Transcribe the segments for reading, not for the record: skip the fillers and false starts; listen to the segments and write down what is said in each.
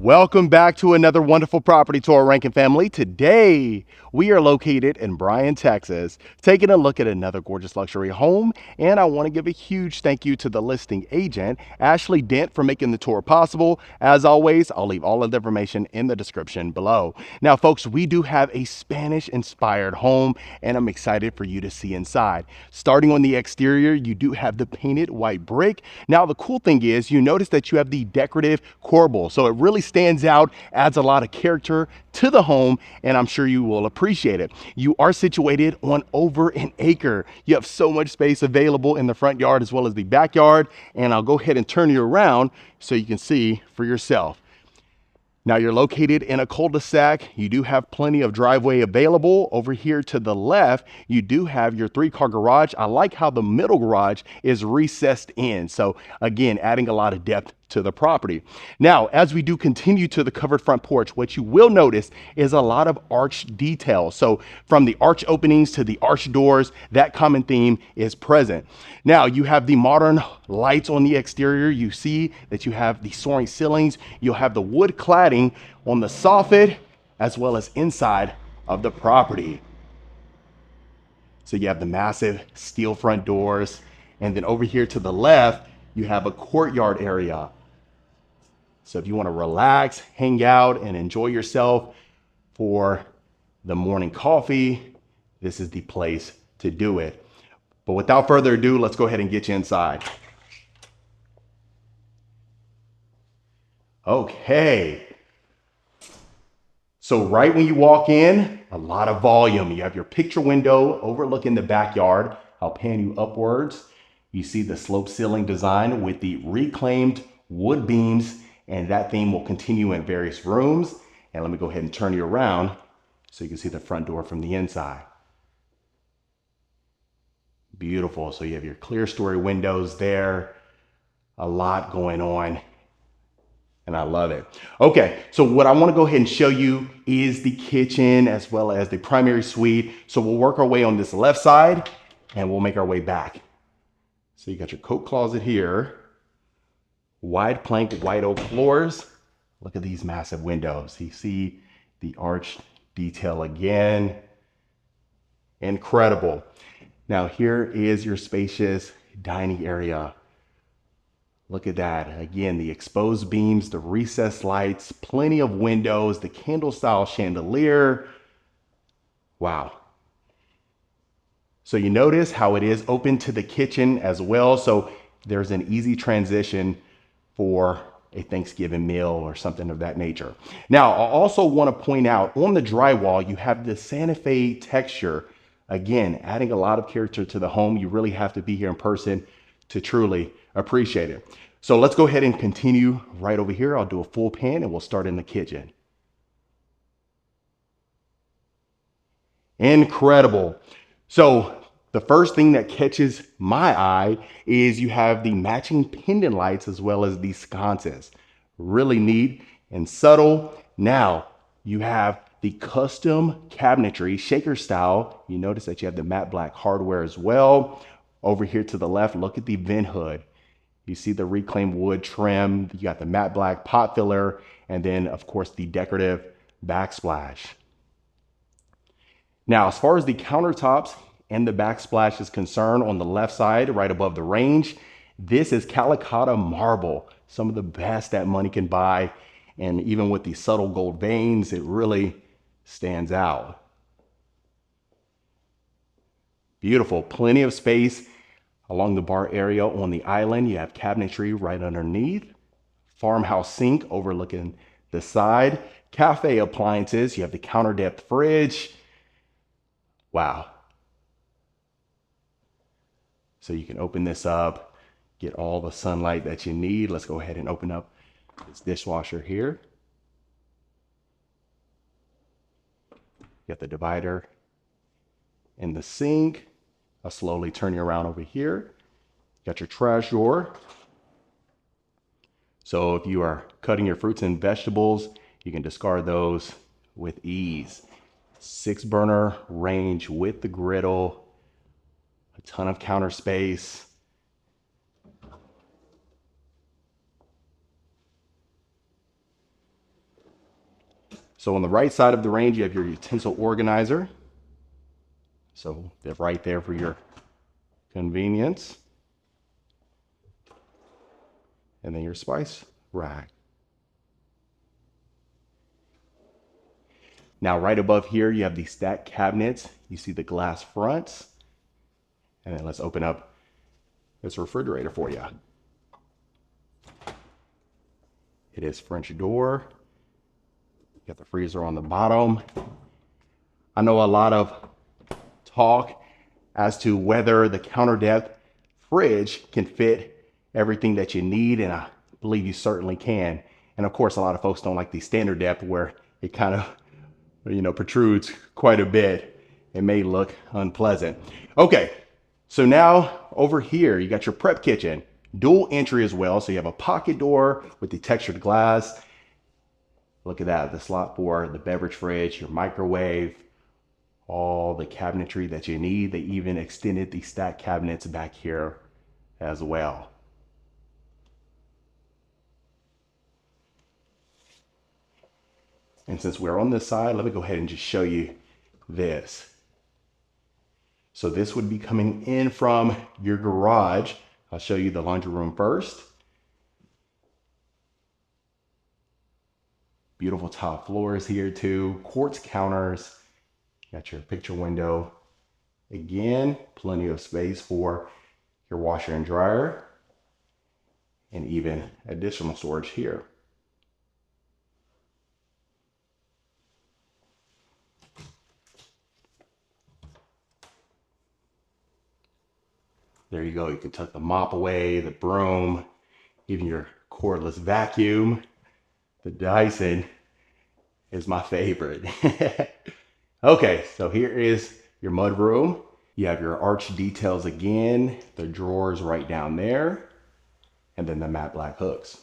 Welcome back to another wonderful property tour, Rankin family. Today, we are located in Bryan, Texas, taking a look at another gorgeous luxury home. And I want to give a huge thank you to the listing agent, Ashley Dent, for making the tour possible. As always, I'll leave all of the information in the description below. Now, folks, we do have a Spanish-inspired home, and I'm excited for you to see inside. Starting on the exterior, you do have the painted white brick. Now, the cool thing is you notice that you have the decorative corbel, so it really stands out, adds a lot of character to the home, and I'm sure you will appreciate it. You are situated on over an acre. You have so much space available in the front yard as well as the backyard, and I'll go ahead and turn you around so you can see for yourself. Now you're located in a cul-de-sac. You do have plenty of driveway available. Over here to the left, you do have your 3-car garage. I like how the middle garage is recessed in. So again, adding a lot of depth to the property. Now, as we do continue to the covered front porch, what you will notice is a lot of arch details. So from the arch openings to the arch doors, that common theme is present. Now you have the modern lights on the exterior. You see that you have the soaring ceilings. You'll have the wood cladding on the soffit as well as inside of the property. So you have the massive steel front doors. And then over here to the left, you have a courtyard area. So if you want to relax, hang out, and enjoy yourself for the morning coffee, this is the place to do it. But without further ado, let's go ahead and get you inside. Okay. So right when you walk in, a lot of volume. You have your picture window overlooking the backyard. I'll pan you upwards. You see the slope ceiling design with the reclaimed wood beams, and that theme will continue in various rooms. And let me go ahead and turn you around so you can see the front door from the inside. Beautiful. So you have your clear story windows there. A lot going on, and I love it. Okay, so what I want to go ahead and show you is the kitchen as well as the primary suite. So we'll work our way on this left side and we'll make our way back. So you got your coat closet here, wide plank white oak floors. Look at these massive windows. You see the arched detail again. Incredible. Now here is your spacious dining area. Look at that. Again, the exposed beams, the recessed lights, plenty of windows, the candle style chandelier. Wow. So you notice how it is open to the kitchen as well. So there's an easy transition for a Thanksgiving meal or something of that nature. Now, I also want to point out on the drywall, you have the Santa Fe texture. Again, adding a lot of character to the home. You really have to be here in person to truly appreciate it. So let's go ahead and continue right over here. I'll do a full pan and we'll start in the kitchen. Incredible. So the first thing that catches my eye is you have the matching pendant lights as well as the sconces. Really neat and subtle. Now you have the custom cabinetry, shaker style. You notice that you have the matte black hardware as well. Over here to the left, look at the vent hood. You see the reclaimed wood trim. You got the matte black pot filler, and then of course the decorative backsplash. Now, as far as the countertops and the backsplash is concerned, on the left side, right above the range, this is Calicotta marble, some of the best that money can buy. And even with the subtle gold veins, it really stands out. Beautiful, plenty of space along the bar area on the island. You have cabinetry right underneath, farmhouse sink overlooking the side, cafe appliances. You have the counter depth fridge. Wow. So you can open this up, get all the sunlight that you need. Let's go ahead and open up this dishwasher here. You got the divider in the sink. I'll slowly turn you around over here. You got your trash drawer. So if you are cutting your fruits and vegetables, you can discard those with ease. 6-burner range with the griddle, a ton of counter space. So on the right side of the range, you have your utensil organizer. So they're right there for your convenience. And then your spice rack. Now right above here, you have these stacked cabinets. You see the glass fronts. And then let's open up this refrigerator for you. It is French door. You got the freezer on the bottom. I know a lot of talk as to whether the counter depth fridge can fit everything that you need, and I believe you certainly can. And of course, a lot of folks don't like the standard depth where it kind of, protrudes quite a bit. It may look unpleasant. Okay, so now over here, you got your prep kitchen, dual entry as well. So you have a pocket door with the textured glass. Look at that, the slot for the beverage fridge, your microwave, all the cabinetry that you need. They even extended the stack cabinets back here as well. And since we're on this side, let me go ahead and just show you this. So this would be coming in from your garage. I'll show you the laundry room first. Beautiful top floors here too, quartz counters. Got your picture window. Again, plenty of space for your washer and dryer, and even additional storage here. There you go. You can tuck the mop away, the broom, even your cordless vacuum. The Dyson is my favorite. Okay, so here is your mud room. You have your arch details again, the drawers right down there, and then the matte black hooks.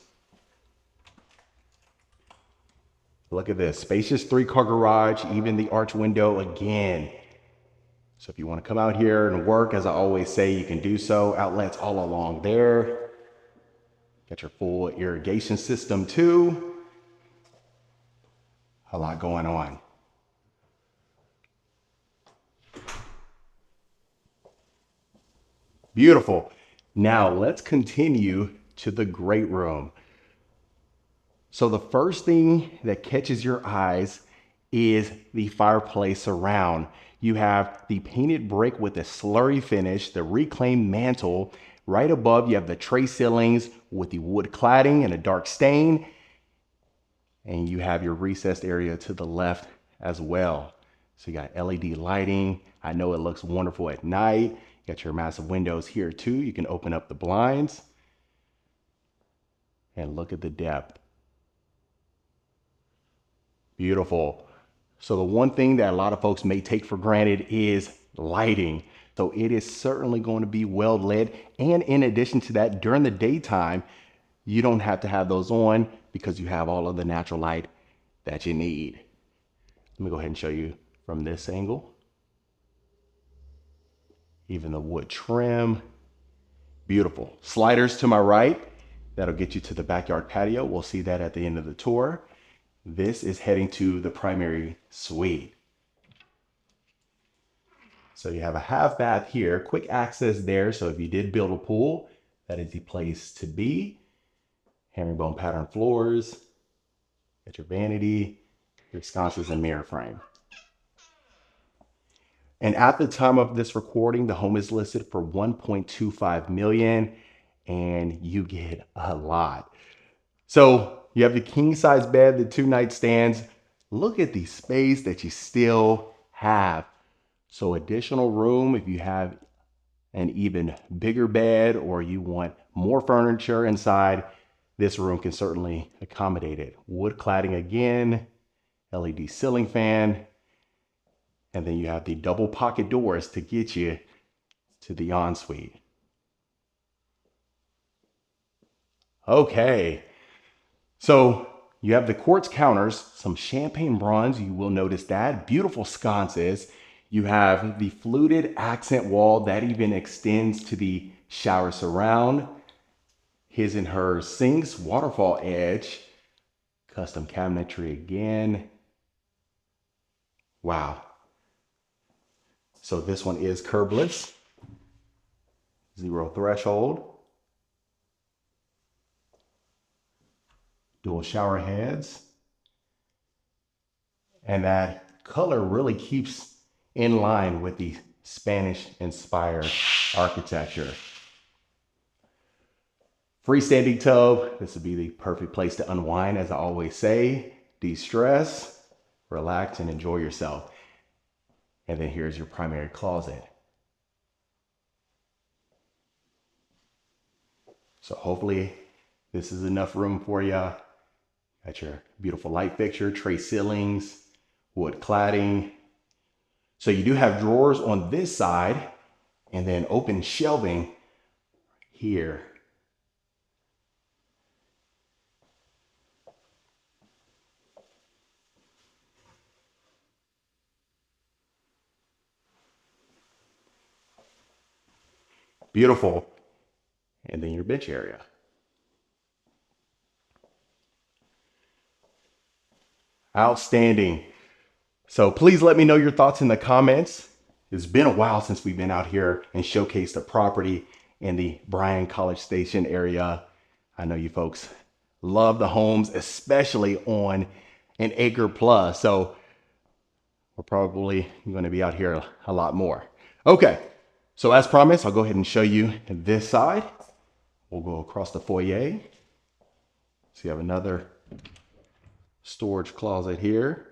Look at this, spacious 3-car garage, even the arch window again. So if you want to come out here and work, as I always say, you can do so. Outlets all along there. Got your full irrigation system too. A lot going on. Beautiful. Now let's continue to the great room. So the first thing that catches your eyes is the fireplace surround. You have the painted brick with a slurry finish, the reclaimed mantle. Right above, you have the tray ceilings with the wood cladding and a dark stain. And you have your recessed area to the left as well. So you got LED lighting. I know it looks wonderful at night. You got your massive windows here too. You can open up the blinds. And look at the depth. Beautiful. So the one thing that a lot of folks may take for granted is lighting. So it is certainly going to be well lit. And in addition to that, during the daytime, you don't have to have those on because you have all of the natural light that you need. Let me go ahead and show you from this angle. Even the wood trim. Beautiful. Sliders to my right. That'll get you to the backyard patio. We'll see that at the end of the tour. This is heading to the primary suite. So you have a half bath here, quick access there. So if you did build a pool, that is the place to be. Herringbone pattern floors. Got your vanity, your sconces and mirror frame. And at the time of this recording, the home is listed for $1.25 million, and you get a lot. So you have the king size bed, the 2 nightstands. Look at the space that you still have. So additional room if you have an even bigger bed or you want more furniture inside, this room can certainly accommodate it. Wood cladding again, LED ceiling fan, and then you have the double pocket doors to get you to the ensuite. Okay. So you have the quartz counters, some champagne bronze, you will notice that. Beautiful sconces. You have the fluted accent wall that even extends to the shower surround. His and her sinks, waterfall edge, custom cabinetry again. Wow. So this one is curbless, zero threshold, dual shower heads, and that color really keeps in line with the Spanish inspired architecture. Freestanding tub, this would be the perfect place to unwind, as I always say, de-stress, relax, and enjoy yourself. And then here's your primary closet. So hopefully this is enough room for you. Got your beautiful light fixture, tray ceilings, wood cladding. So you do have drawers on this side and then open shelving here. Beautiful. And then your bench area. Outstanding. So please let me know your thoughts in the comments. It's been a while since we've been out here and showcased the property in the Bryan College Station area. I know you folks love the homes, especially on an acre plus. So we're probably going to be out here a lot more. Okay, so as promised, I'll go ahead and show you this side. We'll go across the foyer. So you have another storage closet here.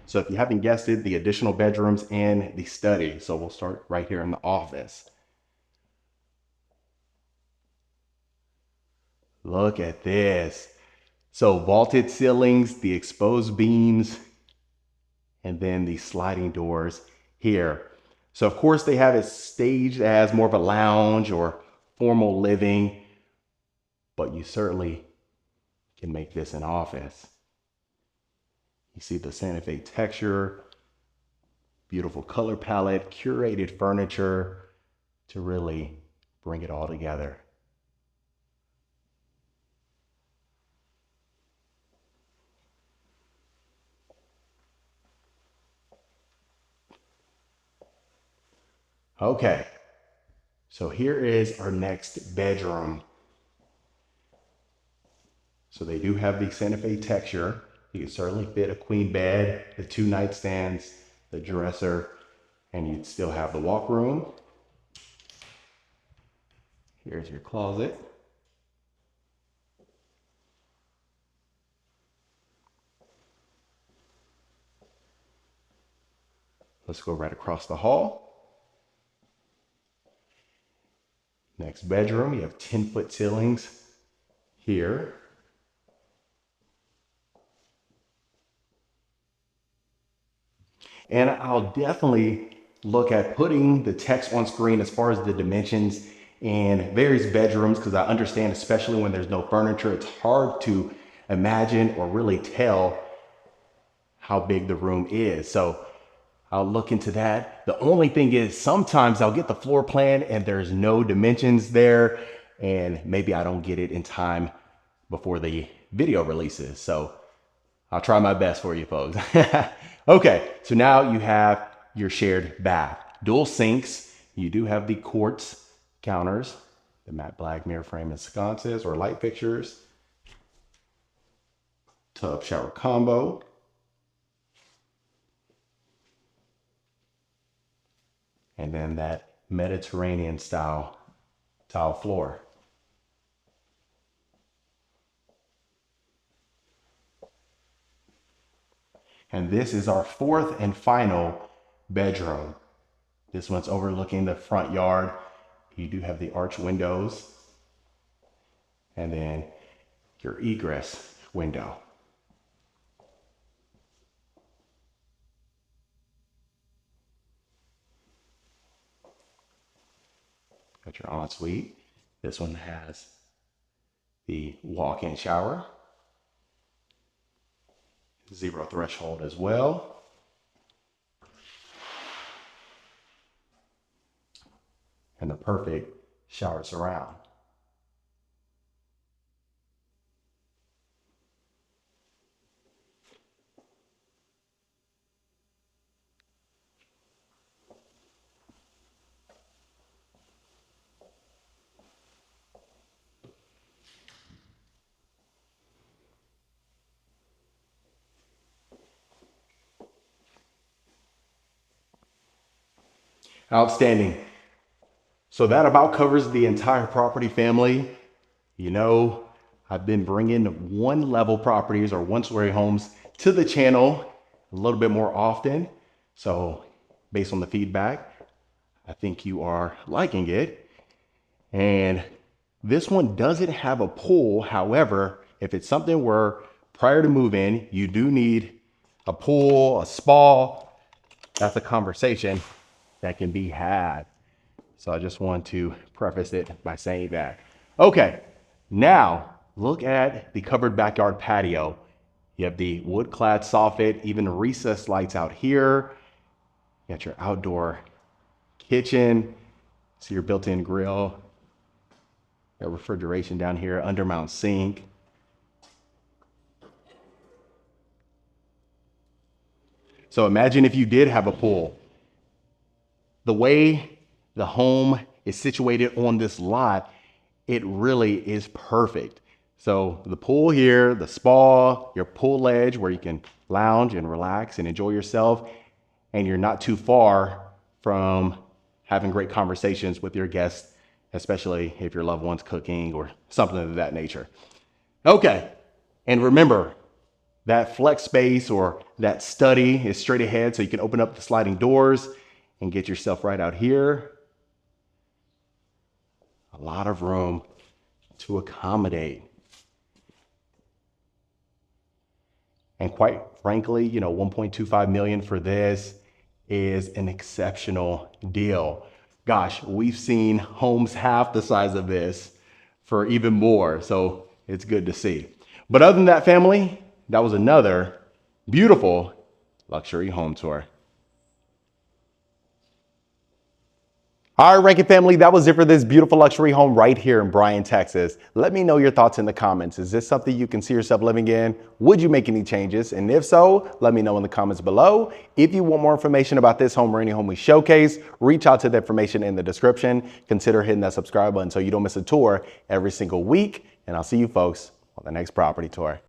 So if you haven't guessed it, the additional bedrooms and the study. So we'll start right here in the office. Look at this. So vaulted ceilings, the exposed beams, and then the sliding doors here. So of course they have it staged as more of a lounge or formal living, but you certainly can make this an office. You see the Santa Fe texture, beautiful color palette, curated furniture to really bring it all together. Okay, so here is our next bedroom. So they do have the Santa Fe texture. You can certainly fit a queen bed, the 2 nightstands, the dresser, and you'd still have the walk room. Here's your closet. Let's go right across the hall. Next bedroom, you have 10-foot ceilings here. And I'll definitely look at putting the text on screen as far as the dimensions in various bedrooms, because I understand, especially when there's no furniture, it's hard to imagine or really tell how big the room is. So I'll look into that. The only thing is sometimes I'll get the floor plan and there's no dimensions there, and maybe I don't get it in time before the video releases. So I'll try my best for you folks. Okay, so now you have your shared bath. Dual sinks. You do have the quartz counters, the matte black mirror frame and sconces or light fixtures. Tub shower combo. And then that Mediterranean style tile floor. And this is our fourth and final bedroom. This one's overlooking the front yard. You do have the arch windows and then your egress window. Got your ensuite. This one has the walk-in shower. Zero threshold as well. And the perfect shower surround. Outstanding. So that about covers the entire property, family. You know, I've been bringing one level properties or one story homes to the channel a little bit more often. So based on the feedback, I think you are liking it. And this one doesn't have a pool. However, if it's something where prior to move in, you do need a pool, a spa, that's a conversation that can be had. So I just want to preface it by saying that. Okay, now look at the covered backyard patio. You have the wood clad soffit, even recessed lights out here. You got your outdoor kitchen, see your built-in grill. Got refrigeration down here, undermount sink. So imagine if you did have a pool. The way the home is situated on this lot, it really is perfect. So the pool here, the spa, your pool ledge where you can lounge and relax and enjoy yourself, and you're not too far from having great conversations with your guests, especially if your loved one's cooking or something of that nature. Okay, and remember, that flex space or that study is straight ahead, so you can open up the sliding doors and get yourself right out here. A lot of room to accommodate. And quite frankly, you know, 1.25 million for this is an exceptional deal. Gosh, we've seen homes half the size of this for even more, so it's good to see. But other than that, family, that was another beautiful luxury home tour. All right, Rankin family, that was it for this beautiful luxury home right here in Bryan, Texas. Let me know your thoughts in the comments. Is this something you can see yourself living in? Would you make any changes? And if so, let me know in the comments below. If you want more information about this home or any home we showcase, reach out to the information in the description. Consider hitting that subscribe button so you don't miss a tour every single week. And I'll see you folks on the next property tour.